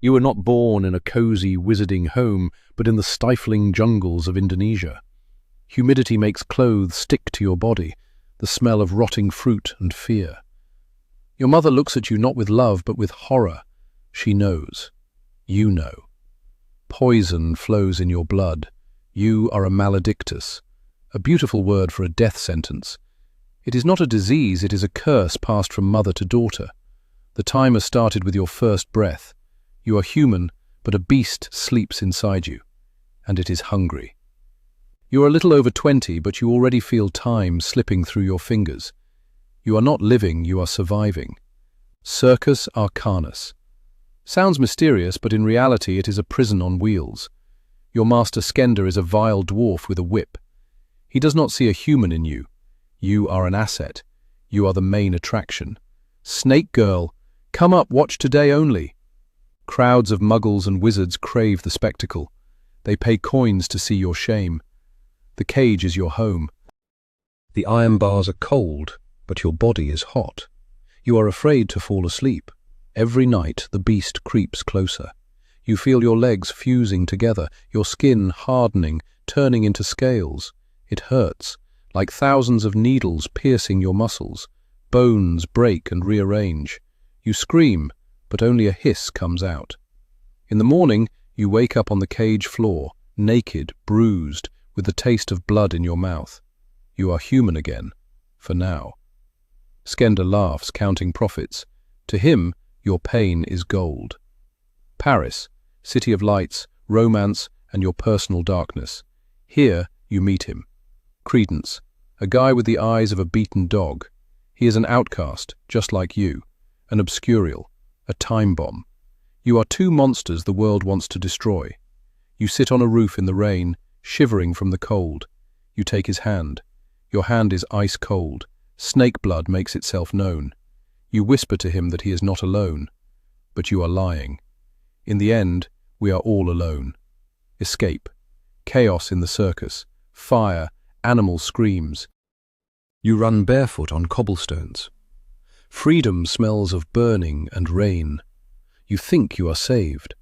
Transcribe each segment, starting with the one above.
You were not born in a cozy, wizarding home, but in the stifling jungles of Indonesia. Humidity makes clothes stick to your body, the smell of rotting fruit and fear. Your mother looks at you not with love, but with horror. She knows. You know. Poison flows in your blood. You are a maledictus, a beautiful word for a death sentence. It is not a disease, it is a curse passed from mother to daughter. The timer started with your first breath. You are human, but a beast sleeps inside you, and it is hungry. You are a little over 20, but you already feel time slipping through your fingers. You are not living, you are surviving. Circus Arcanus. Sounds mysterious, but in reality it is a prison on wheels. Your master Skender is a vile dwarf with a whip. He does not see a human in you. You are an asset. You are the main attraction. Snake Girl, come up, watch today only. Crowds of muggles and wizards crave the spectacle. They pay coins to see your shame. The cage is your home. The iron bars are cold, but your body is hot. You are afraid to fall asleep. Every night the beast creeps closer. You feel your legs fusing together, your skin hardening, turning into scales. It hurts, like thousands of needles piercing your muscles. Bones break and rearrange. You scream, but only a hiss comes out. In the morning, you wake up on the cage floor, naked, bruised, with the taste of blood in your mouth. You are human again, for now. Skender laughs, counting profits. To him, your pain is gold. Paris, city of lights, romance, and your personal darkness. Here you meet him. Credence, a guy with the eyes of a beaten dog. He is an outcast, just like you, an obscurial, a time bomb. You are two monsters the world wants to destroy. You sit on a roof in the rain, shivering from the cold. You take his hand. Your hand is ice cold. Snake blood makes itself known. You whisper to him that he is not alone. But you are lying. In the end, we are all alone. Escape. Chaos in the circus. Fire. Animal screams. You run barefoot on cobblestones. Freedom smells of burning and rain. You think you are saved.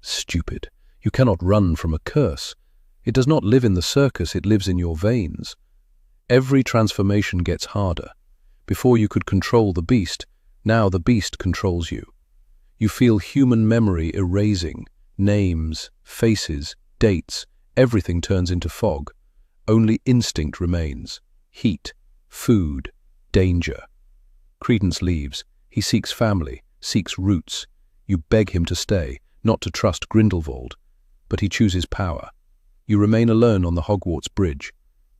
Stupid. You cannot run from a curse. It does not live in the circus, it lives in your veins. Every transformation gets harder. Before you could control the beast, now the beast controls you. You feel human memory erasing. Names, faces, dates, everything turns into fog. Only instinct remains. Heat, food, danger. Credence leaves. He seeks family, seeks roots. You beg him to stay, not to trust Grindelwald. But he chooses power. You remain alone on the Hogwarts Bridge.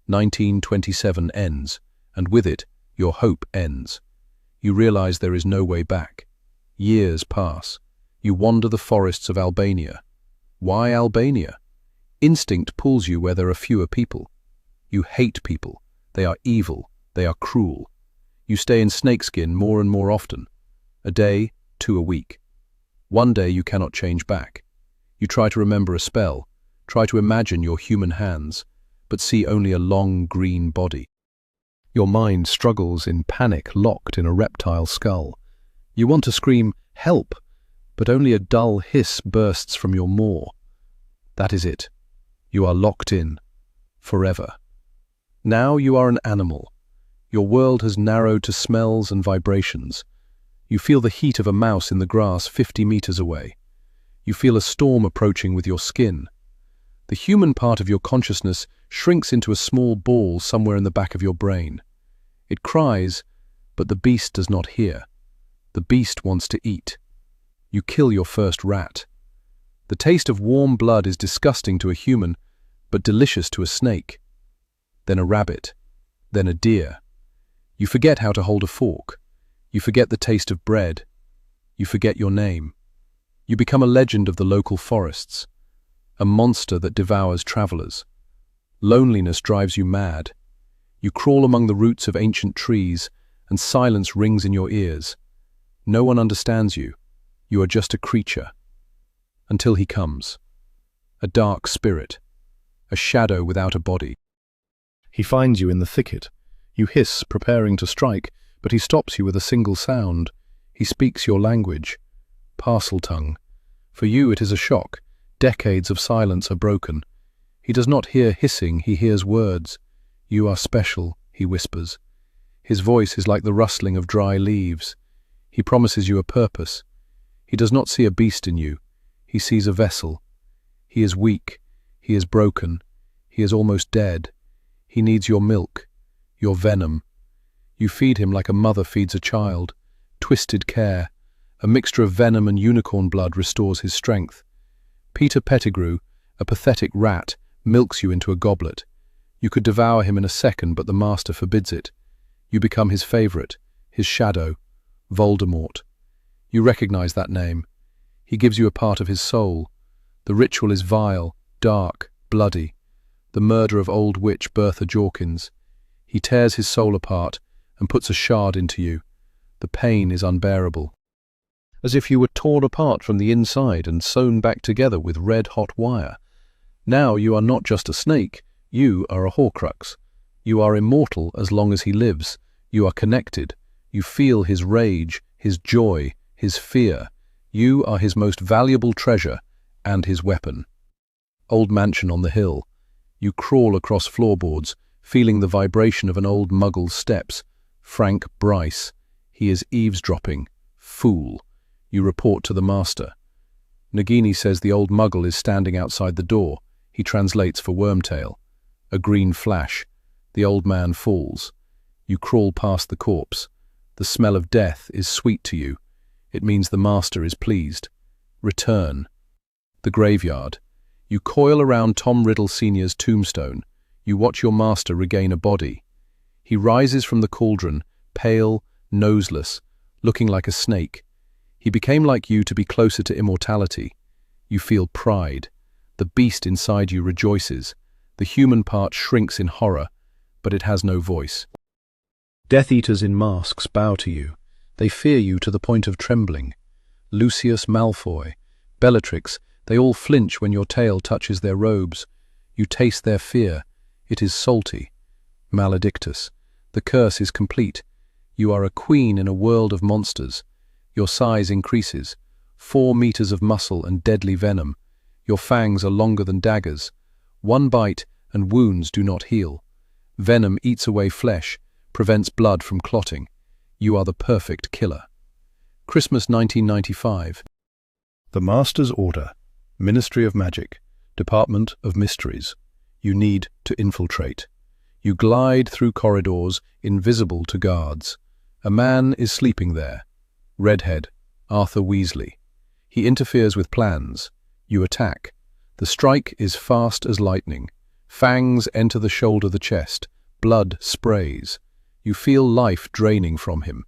1927 ends, and with it, your hope ends. You realize there is no way back. Years pass. You wander the forests of Albania. Why Albania? Instinct pulls you where there are fewer people. You hate people. They are evil. They are cruel. You stay in snakeskin more and more often. A day, 2 a week. One day you cannot change back. You try to remember a spell, try to imagine your human hands, but see only a long green body. Your mind struggles in panic, locked in a reptile skull. You want to scream, "Help!" but only a dull hiss bursts from your maw. That is it. You are locked in. Forever. Now you are an animal. Your world has narrowed to smells and vibrations. You feel the heat of a mouse in the grass 50 meters away. You feel a storm approaching with your skin. The human part of your consciousness shrinks into a small ball somewhere in the back of your brain. It cries, but the beast does not hear. The beast wants to eat. You kill your first rat. The taste of warm blood is disgusting to a human, but delicious to a snake. Then a rabbit. Then a deer. You forget how to hold a fork. You forget the taste of bread. You forget your name. You become a legend of the local forests. A monster that devours travelers. Loneliness drives you mad. You crawl among the roots of ancient trees, and silence rings in your ears. No one understands you. You are just a creature. Until he comes. A dark spirit. A shadow without a body. He finds you in the thicket. You hiss, preparing to strike, but he stops you with a single sound. He speaks your language. Parcel tongue. For you it is a shock. Decades of silence are broken. He does not hear hissing, he hears words. "You are special," he whispers. His voice is like the rustling of dry leaves. He promises you a purpose. He does not see a beast in you. He sees a vessel. He is weak. He is broken. He is almost dead. He needs your milk, your venom. You feed him like a mother feeds a child. Twisted care. A mixture of venom and unicorn blood restores his strength. Peter Pettigrew, a pathetic rat, milks you into a goblet. You could devour him in a second, but the master forbids it. You become his favorite, his shadow, Voldemort. You recognize that name. He gives you a part of his soul. The ritual is vile, dark, bloody. The murder of old witch Bertha Jorkins. He tears his soul apart and puts a shard into you. The pain is unbearable. As if you were torn apart from the inside and sewn back together with red-hot wire. Now you are not just a snake, you are a Horcrux. You are immortal as long as he lives. You are connected. You feel his rage, his joy, his fear. You are his most valuable treasure and his weapon. Old mansion on the hill. You crawl across floorboards, feeling the vibration of an old muggle's steps. Frank Bryce. He is eavesdropping. Fool. You report to the master. Nagini says the old muggle is standing outside the door. He translates for Wormtail. A green flash. The old man falls. You crawl past the corpse. The smell of death is sweet to you. It means the master is pleased. Return. The graveyard. You coil around Tom Riddle Sr.'s tombstone. You watch your master regain a body. He rises from the cauldron, pale, noseless, looking like a snake. He became like you to be closer to immortality. You feel pride. The beast inside you rejoices. The human part shrinks in horror, but it has no voice. Death Eaters in masks bow to you. They fear you to the point of trembling. Lucius Malfoy, Bellatrix, they all flinch when your tail touches their robes. You taste their fear. It is salty. Maledictus, the curse is complete. You are a queen in a world of monsters. Your size increases. 4 meters of muscle and deadly venom. Your fangs are longer than daggers. One bite and wounds do not heal. Venom eats away flesh, prevents blood from clotting. You are the perfect killer. Christmas 1995. The Master's Order. Ministry of Magic. Department of Mysteries. You need to infiltrate. You glide through corridors, invisible to guards. A man is sleeping there. Redhead, Arthur Weasley. He interferes with plans. You attack. The strike is fast as lightning. Fangs enter the shoulder, the chest. Blood sprays. You feel life draining from him.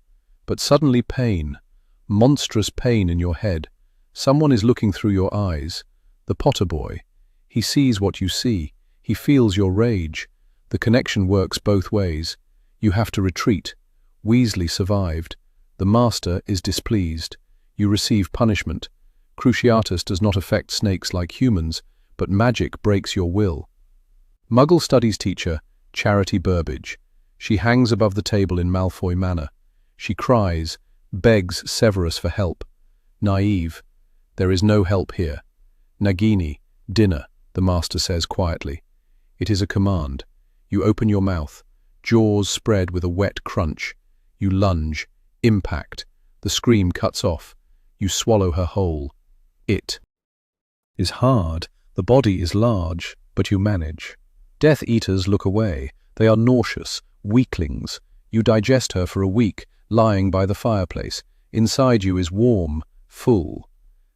But suddenly pain. Monstrous pain in your head. Someone is looking through your eyes. The Potter boy. He sees what you see. He feels your rage. The connection works both ways. You have to retreat. Weasley survived. The Master is displeased. You receive punishment. Cruciatus does not affect snakes like humans, but magic breaks your will. Muggle Studies teacher, Charity Burbage. She hangs above the table in Malfoy Manor. She cries, begs Severus for help. Naive. There is no help here. Nagini, dinner, the Master says quietly. It is a command. You open your mouth. Jaws spread with a wet crunch. You lunge. Impact. The scream cuts off. You swallow her whole. It is hard. The body is large, but you manage. Death Eaters look away. They are nauseous, weaklings. You digest her for a week, lying by the fireplace. Inside you is warm, full.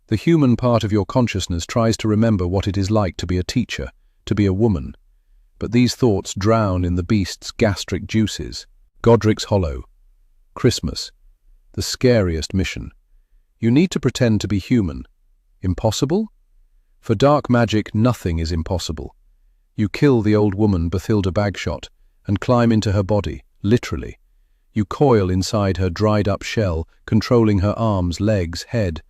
The human part of your consciousness tries to remember what it is like to be a teacher, to be a woman. But these thoughts drown in the beast's gastric juices. Godric's Hollow. Christmas. The scariest mission. You need to pretend to be human. Impossible? For dark magic, nothing is impossible. You kill the old woman Bathilda Bagshot and climb into her body, literally. You coil inside her dried-up shell, controlling her arms, legs, head.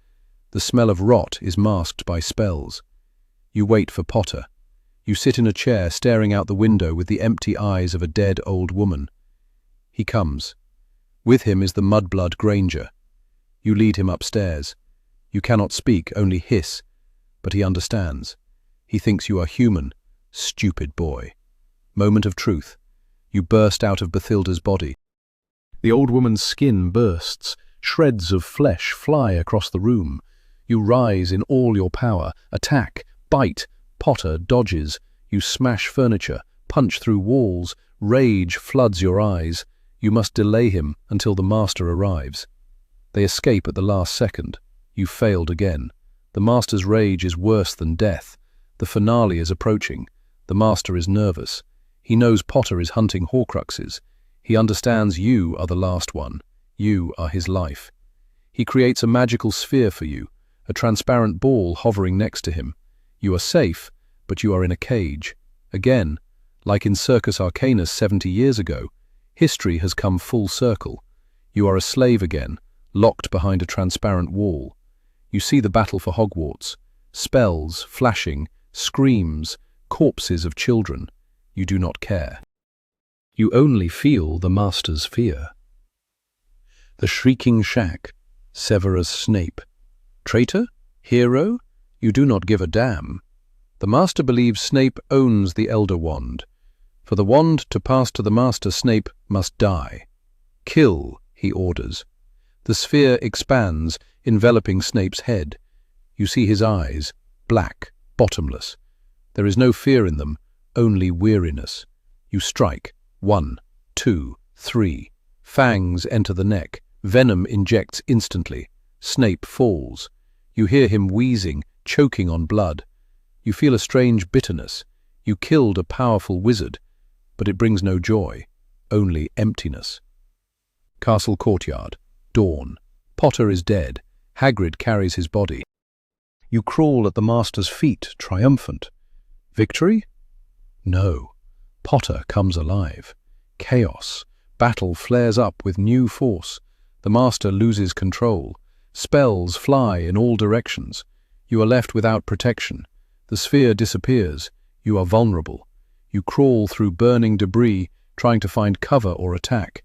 The smell of rot is masked by spells. You wait for Potter. You sit in a chair staring out the window with the empty eyes of a dead old woman. He comes. With him is the mudblood Granger. You lead him upstairs. You cannot speak, only hiss, but he understands. He thinks you are human. Stupid boy. Moment of truth. You burst out of Bathilda's body. The old woman's skin bursts. Shreds of flesh fly across the room. You rise in all your power. Attack, bite. Potter dodges. You smash furniture, punch through walls. Rage floods your eyes. You must delay him until the master arrives. They escape at the last second. You failed again. The master's rage is worse than death. The finale is approaching. The master is nervous. He knows Potter is hunting Horcruxes. He understands you are the last one. You are his life. He creates a magical sphere for you, a transparent ball hovering next to him. You are safe, but you are in a cage. Again, like in Circus Arcanus 70 years ago, history has come full circle. You are a slave again, locked behind a transparent wall. You see the battle for Hogwarts. Spells, flashing, screams, corpses of children. You do not care. You only feel the master's fear. The shrieking shack. Severus Snape. Traitor? Hero? You do not give a damn. The master believes Snape owns the Elder Wand. For the wand to pass to the master, Snape must die. Kill, he orders. The sphere expands, enveloping Snape's head. You see his eyes, black, bottomless. There is no fear in them, only weariness. You strike. 1, 2, 3. Fangs enter the neck. Venom injects instantly. Snape falls. You hear him wheezing, choking on blood. You feel a strange bitterness. You killed a powerful wizard, but it brings no joy, only emptiness. Castle courtyard. Dawn. Potter is dead. Hagrid carries his body. You crawl at the master's feet, triumphant. Victory? No. Potter comes alive. Chaos. Battle flares up with new force. The master loses control. Spells fly in all directions. You are left without protection. The sphere disappears. You are vulnerable. You crawl through burning debris, trying to find cover or attack.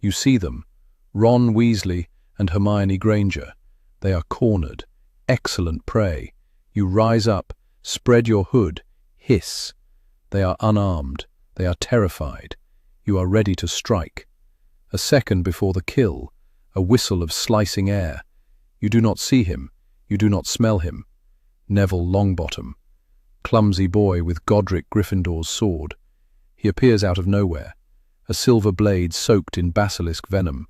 You see them. Ron Weasley and Hermione Granger. They are cornered. Excellent prey. You rise up, spread your hood, hiss. They are unarmed. They are terrified. You are ready to strike. A second before the kill, a whistle of slicing air. You do not see him. You do not smell him. Neville Longbottom. Clumsy boy with Godric Gryffindor's sword. He appears out of nowhere, a silver blade soaked in basilisk venom.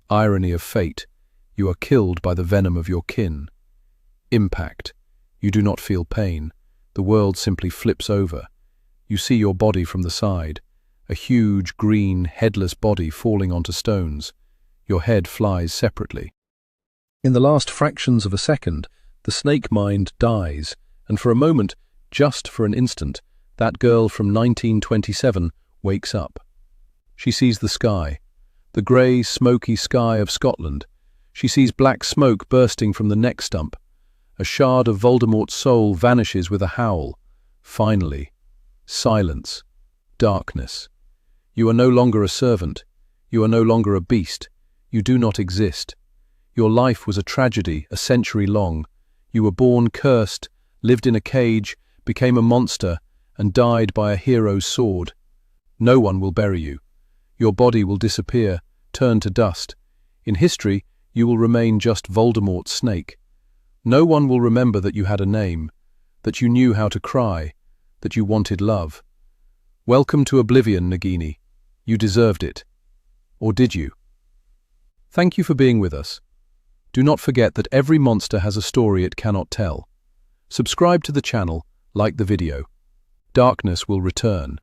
Irony of fate, you are killed by the venom of your kin. Impact. You do not feel pain. The world simply flips over. You see your body from the side, a huge, green, headless body falling onto stones. Your head flies separately. In the last fractions of a second, the snake mind dies, and for a moment, just for an instant, that girl from 1927 wakes up. She sees the sky, the grey, smoky sky of Scotland. She sees black smoke bursting from the neck stump. A shard of Voldemort's soul vanishes with a howl. Finally, silence, darkness. You are no longer a servant. You are no longer a beast. You do not exist. Your life was a tragedy, a century long. You were born cursed, lived in a cage, became a monster, and died by a hero's sword. No one will bury you. Your body will disappear, turn to dust. In history, you will remain just Voldemort's snake. No one will remember that you had a name, that you knew how to cry, that you wanted love. Welcome to oblivion, Nagini. You deserved it. Or did you? Thank you for being with us. Do not forget that every monster has a story it cannot tell. Subscribe to the channel, like the video. Darkness will return.